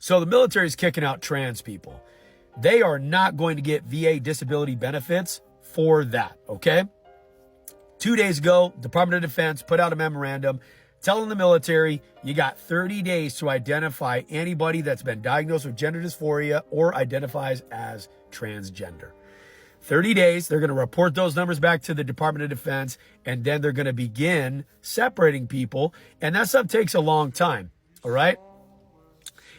So the military is kicking out trans people. They are not going to get VA disability benefits for that, okay? 2 days ago, Department of Defense put out a memorandum telling the military you got 30 days to identify anybody that's been diagnosed with gender dysphoria or identifies as transgender. 30 days, they're going to report those numbers back to the Department of Defense, and then they're going to begin separating people, and that stuff takes a long time, all right?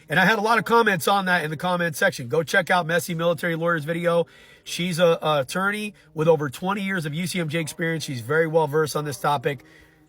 And I had a lot of comments on that in the comment section. Go check out Messy Military Lawyer's video. She's an attorney with over 20 years of UCMJ experience. She's very well versed on this topic.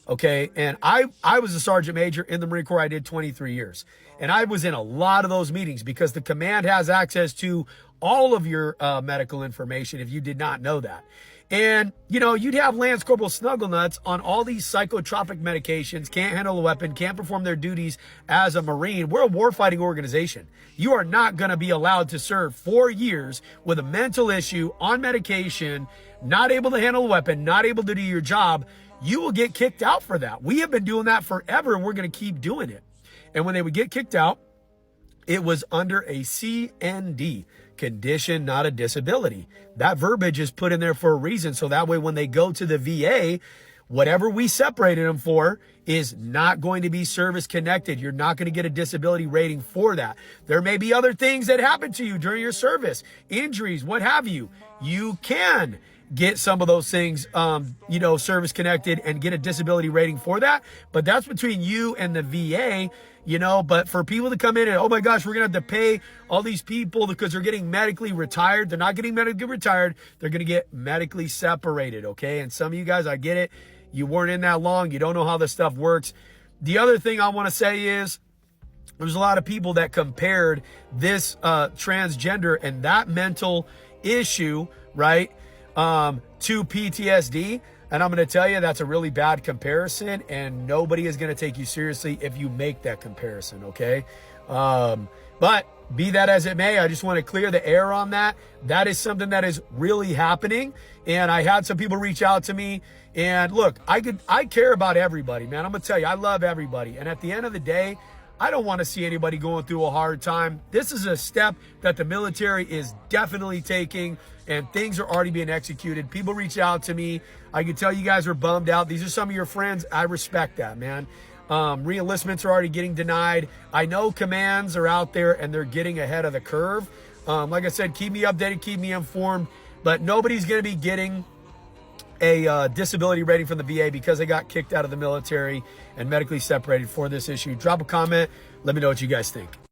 Okay. And I was a sergeant major in the Marine Corps. I did 23 years. And I was in a lot of those meetings because the command has access to all of your medical information if you did not know that. And, you know, you'd have Lance Corporal Snugglenuts on all these psychotropic medications, can't handle a weapon, can't perform their duties as a Marine. We're a warfighting organization. You are not going to be allowed to serve 4 years with a mental issue, on medication, not able to handle a weapon, not able to do your job. You will get kicked out for that. We have been doing that forever, and we're going to keep doing it. And when they would get kicked out, it was under a CND, condition, not a disability. That verbiage is put in there for a reason. So that way, when they go to the VA, whatever we separated them for is not going to be service connected. You're not going to get a disability rating for that. There may be other things that happen to you during your service, injuries, what have you. You can get some of those things, service connected and get a disability rating for that. But that's between you and the VA. But for people to come in and, oh my gosh, we're going to have to pay all these people because they're getting medically retired. They're not getting medically retired. They're going to get medically separated, okay? And some of you guys, I get it. You weren't in that long. You don't know how this stuff works. The other thing I want to say is there's a lot of people that compared this transgender and that mental issue, right, to PTSD. And I'm going to tell you that's a really bad comparison, and nobody is going to take you seriously if you make that comparison, okay? But be that as it may, I just want to clear the air on that. That is something that is really happening. And I had some people reach out to me. And look, I care about everybody, man. I'm going to tell you, I love everybody. And at the end of the day, I don't want to see anybody going through a hard time. This is a step that the military is definitely taking, and things are already being executed. People reach out to me. I can tell you guys are bummed out. These are some of your friends. I respect that, man. Re-enlistments are already getting denied. I know commands are out there and they're getting ahead of the curve. Like I said, keep me updated, keep me informed, but nobody's going to be getting a disability rating from the VA because they got kicked out of the military and medically separated for this issue. Drop a comment. Let me know what you guys think.